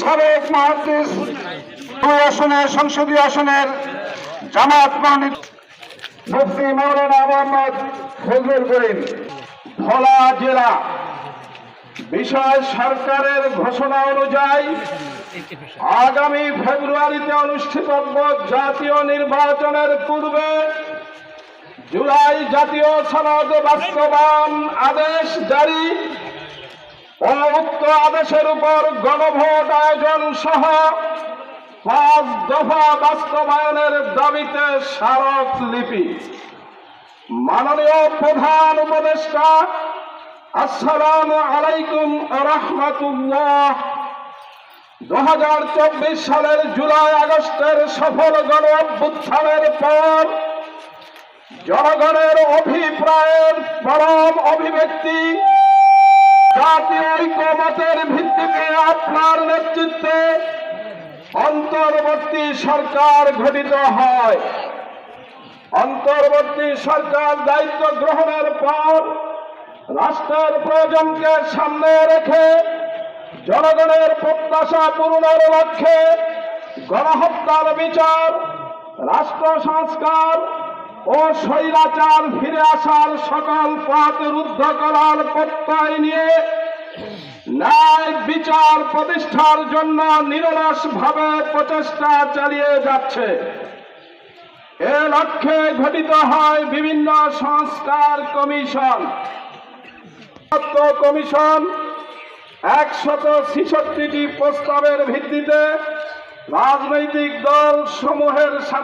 সাবেক মহাদেশ 2 আসনের সংসদীয় আসনের জামাত মনোনীত মুফতি মাওলানা মোহাম্মদ ফজলুল করিম ভোলা জেলা বিষয় সরকারের ঘোষণা অনুযায়ী আগামী ফেব্রুয়ারিতে অনুষ্ঠিতব্য জাতীয় নির্বাচনের পূর্বে জুলাই জাতীয় সনদ বাস্তবায়ন আদেশ জারি ও উক্ত আদেশের উপর গণভোট আয়োজন সহ 5 দফা বাস্তবায়নের দাবিতে স্মারকলিপি। মাননীয় প্রধান উপদেষ্টা, আসসালামু আলাইকুম ওয়া রাহমাতুল্লাহ। 2024 সালের জুলাই আগস্টের সফল গণ অভ্যুত্থানের পর জনগণের অভিপ্রায়ের পরম অভিব্যক্তি জাতীয় ঐক্যমতের ভিত্তিতে আপনার নেতৃত্বে অন্তর্বর্তী সরকার গঠিত হয়। অন্তর্বর্তী সরকার দায়িত্ব গ্রহণের পর রাষ্ট্রের প্রয়োজনকে সামনে রেখে জনগণের প্রত্যাশা পূরণের লক্ষ্যে গণহত্যার বিচার, রাষ্ট্র সংস্কার ও স্বৈরাচার ফিরে আসার সকল পথ রুদ্ধ করার প্রত্যয় নিয়ে ন্যায় বিচার প্রতিষ্ঠার জন্য নিরলসভাবে প্রচেষ্টা চালিয়ে যাচ্ছে। এ লক্ষ্যে গঠিত হয় বিভিন্ন সংস্কার কমিশন। কমিশন 166টি প্রস্তাবের ভিত্তিতে রাজনৈতিক দল সমূহের সাথে